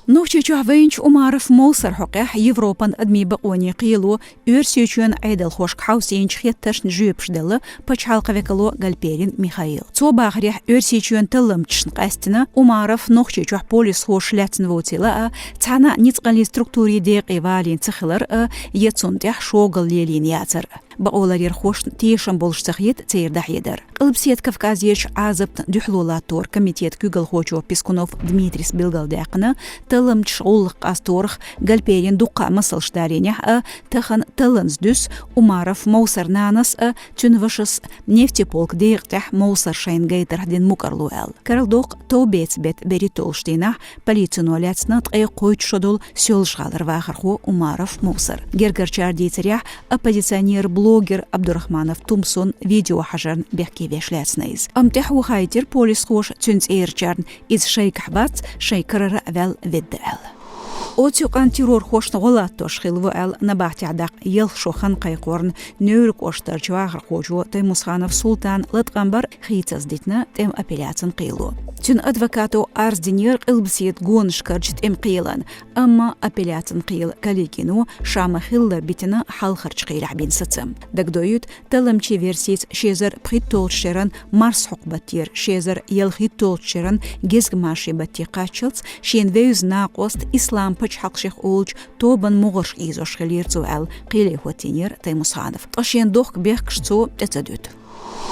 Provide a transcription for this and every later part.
نوشيشو هفينش أمارف موسر حقيح يوروبان أدمي بقوني قيلو أرسيوشون عيدل خوشك حوسينش خيترش نجيبش دل باش حلقة وكالو غالبيرين ميخائيل تو باخريح أرسيوشون تلم تشن قاستنا أمارف نوشيشو بوليس خوش لاتن ووتيلا تانا نيتقالي ستركتوري ديق إيفالين تخلر يتسونتيح شوغل ليلين ياتر بقولار يرخوش تيشن بولش تخيط تير دحيدر قلبسيت كفكازيش عازبت دحلولاتور كميتيت كوغل خوچو بيسكونوف دميتريس بيلغل داقنا تلم تشغول قاستورخ قلبيرين دوقا مسلش دارينيح تخن تلنز دوس ومعرف موسر نانس تنوشس نفتي بولك ديقتح موسر شين جيتر دين مكرلوال كارل دوق تو بيت بريتولشتينح بليتنولاتنا تقي قويت شدول سيولش غالر واخرخو ومعرف موسر جرجر چاردي تريح оппозиционер блогер Абдурахманов Тумсон видео хажарн бехки вешлятснайз. Амтеху хайтер полис хош цюнц эйрчарн из шейк хбац шейкарара вел виддел. Отюкан террор хошна голаттош хилву эл набахти адак ел шохан кайқорн нөйрк оштар чвагр хожу Таймусханов Султан латқамбар хитас дитна тем апелляцин қилу. Тюн адвокату арздинер қилбсиет гоншкарчит эм қилан, амма апелляцин қил каликину шама хиллар битина халхарч қилабин сацам. Дагдоют таламчи версиц шезар приттолшеран марс хукбатир шезар ел хиттолшеран гезгмаши бати қачылц шен веюз нақост ислам пач حقشيخ أولج توبن مغرش إيزوش خليرتو أل قيلي هوتينير تيموسخانف أشين دوخ بيخكشتو تتدوت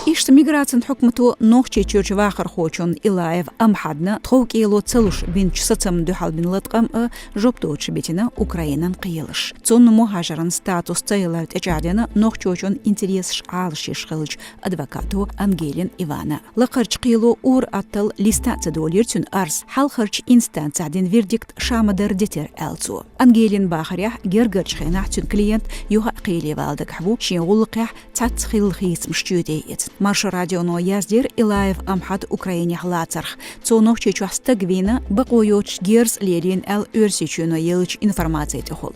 إشت ميغراتن حكمتو نوخشي تشوش واخر خوشون إلايف أمحادنا تخوكيلو تسلوش بين چساتم دوحال بين لطقم جوبتوش بيتنا أوكراينان قيلش تون مهاجران ستاتوس تايلار تجعلنا نوخشوشون انتريسش عالشيش خلج أدفاكاتو أنجيلين إيوانا لقرش قيلو أور أطل لستات دولير تون أرس حال خرج إنستان تعدين فيرديكت شامدر ديتر ألتو أنجيلين باخريح جرجرش خيناح تون كلينت يوها قيلي والدك حبو شين غلقيح تاتخيل خيس مشتوديت Марш радио но яздир Илаев Амхат Украине хлацарх. Цонох чечуастагвина бакойоч герс лерин эл өрсичуно елч информация тохол.